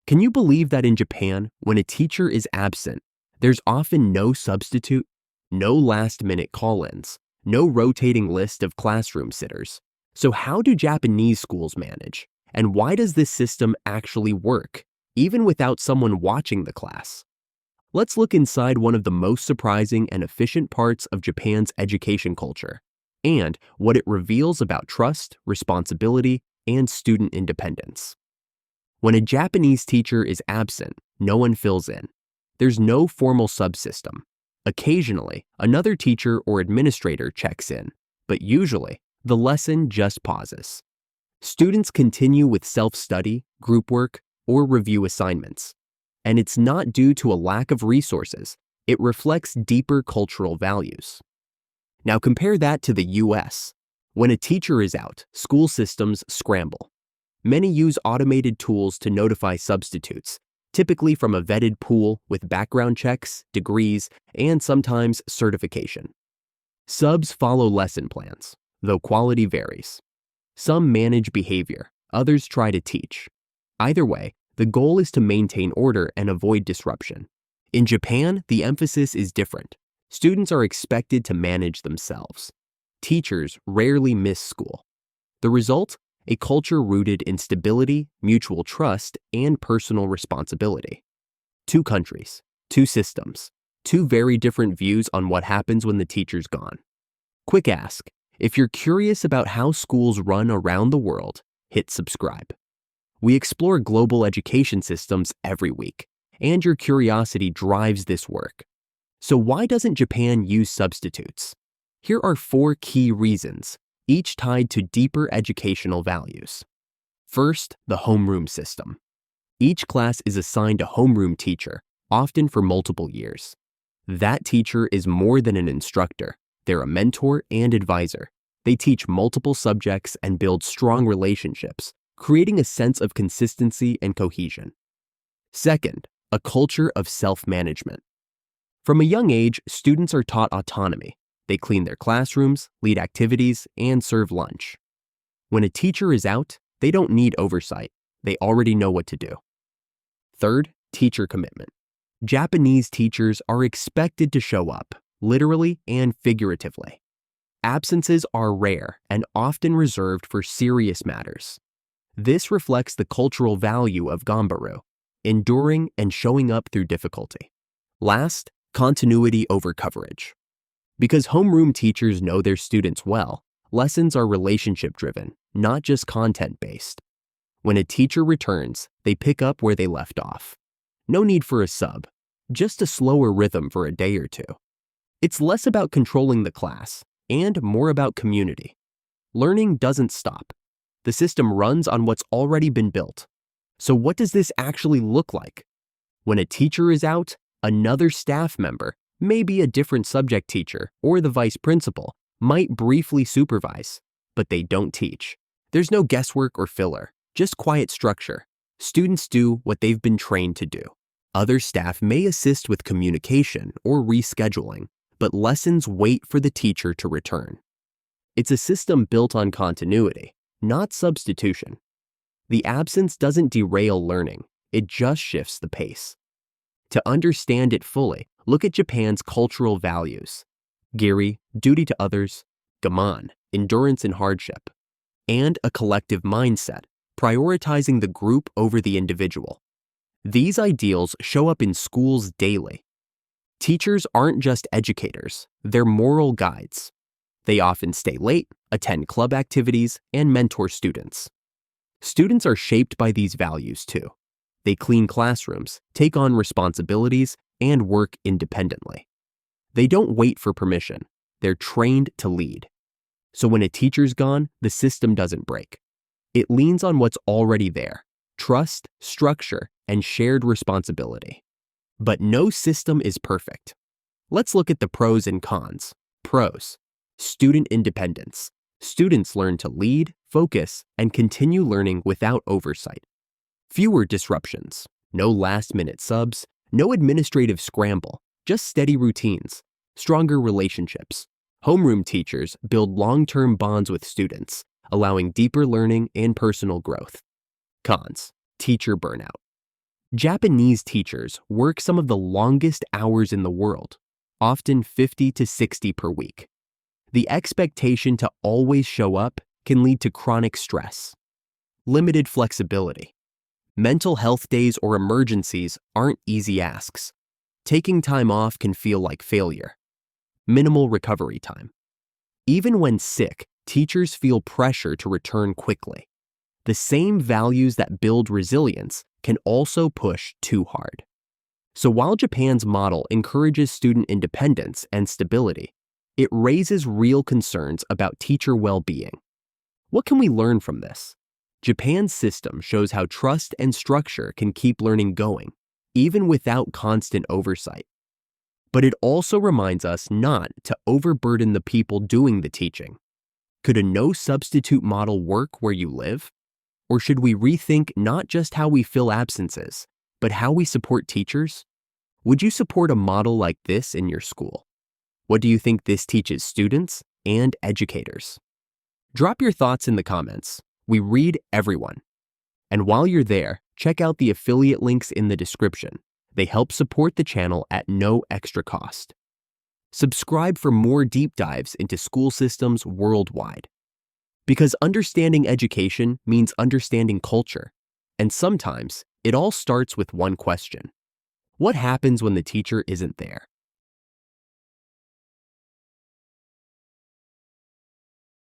Can you believe that in Japan, when a teacher is absent, there's often no substitute, no last-minute call-ins, no rotating list of classroom sitters? So how do Japanese schools manage? And why does this system actually work, even without someone watching the class? Let's look inside one of the most surprising and efficient parts of Japan's education culture, and what it reveals about trust, responsibility, and student independence. When a Japanese teacher is absent, no one fills in. There's no formal subsystem. Occasionally, another teacher or administrator checks in, but usually, the lesson just pauses. Students continue with self-study, group work, or review assignments. And it's not due to a lack of resources. It reflects deeper cultural values. Now compare that to the US. When a teacher is out, school systems scramble. Many use automated tools to notify substitutes, typically from a vetted pool with background checks, degrees, and sometimes certification. Subs follow lesson plans, though quality varies. Some manage behavior, others try to teach. Either way, the goal is to maintain order and avoid disruption. In Japan, the emphasis is different. Students are expected to manage themselves. Teachers rarely miss school. The result? A culture rooted in stability, mutual trust, and personal responsibility. Two countries, two systems, two very different views on what happens when the teacher's gone. Quick ask: if you're curious about how schools run around the world, hit subscribe. We explore global education systems every week, and your curiosity drives this work. So why doesn't Japan use substitutes? Here are 4 key reasons, each tied to deeper educational values. First, the homeroom system. Each class is assigned a homeroom teacher, often for multiple years. That teacher is more than an instructor. They're a mentor and advisor. They teach multiple subjects and build strong relationships, creating a sense of consistency and cohesion. Second, a culture of self-management. From a young age, students are taught autonomy. They clean their classrooms, lead activities, and serve lunch. When a teacher is out, they don't need oversight. They already know what to do. Third, teacher commitment. Japanese teachers are expected to show up, literally and figuratively. Absences are rare and often reserved for serious matters. This reflects the cultural value of Ganbaru, enduring and showing up through difficulty. Last, continuity over coverage. Because homeroom teachers know their students well, lessons are relationship-driven, not just content-based. When a teacher returns, they pick up where they left off. No need for a sub, just a slower rhythm for a day or two. It's less about controlling the class and more about community. Learning doesn't stop. The system runs on what's already been built. So what does this actually look like? When a teacher is out, another staff member, maybe a different subject teacher or the vice principal, might briefly supervise, but they don't teach. There's no guesswork or filler, just quiet structure. Students do what they've been trained to do. Other staff may assist with communication or rescheduling, but lessons wait for the teacher to return. It's a system built on continuity, not substitution. The absence doesn't derail learning, it just shifts the pace. To understand it fully, look at Japan's cultural values. Giri, duty to others; gaman, endurance in hardship; and a collective mindset, prioritizing the group over the individual. These ideals show up in schools daily. Teachers aren't just educators, they're moral guides. They often stay late, attend club activities, and mentor students. Students are shaped by these values too. They clean classrooms, take on responsibilities, and work independently. They don't wait for permission. They're trained to lead. So when a teacher's gone, the system doesn't break. It leans on what's already there: trust, structure, and shared responsibility. But no system is perfect. Let's look at the pros and cons. Pros: student independence. Students learn to lead, focus, and continue learning without oversight. Fewer disruptions. No last-minute subs. No administrative scramble. Just steady routines. Stronger relationships. Homeroom teachers build long-term bonds with students, allowing deeper learning and personal growth. Cons: teacher burnout. Japanese teachers work some of the longest hours in the world, often 50 to 60 per week. The expectation to always show up can lead to chronic stress. Limited flexibility. Mental health days or emergencies aren't easy asks. Taking time off can feel like failure. Minimal recovery time. Even when sick, teachers feel pressure to return quickly. The same values that build resilience can also push too hard. So while Japan's model encourages student independence and stability, it raises real concerns about teacher well-being. What can we learn from this? Japan's system shows how trust and structure can keep learning going, even without constant oversight. But it also reminds us not to overburden the people doing the teaching. Could a no-substitute model work where you live? Or should we rethink not just how we fill absences, but how we support teachers? Would you support a model like this in your school? What do you think this teaches students and educators? Drop your thoughts in the comments. We read everyone. And while you're there, check out the affiliate links in the description. They help support the channel at no extra cost. Subscribe for more deep dives into school systems worldwide. Because understanding education means understanding culture. And sometimes, it all starts with one question. What happens when the teacher isn't there?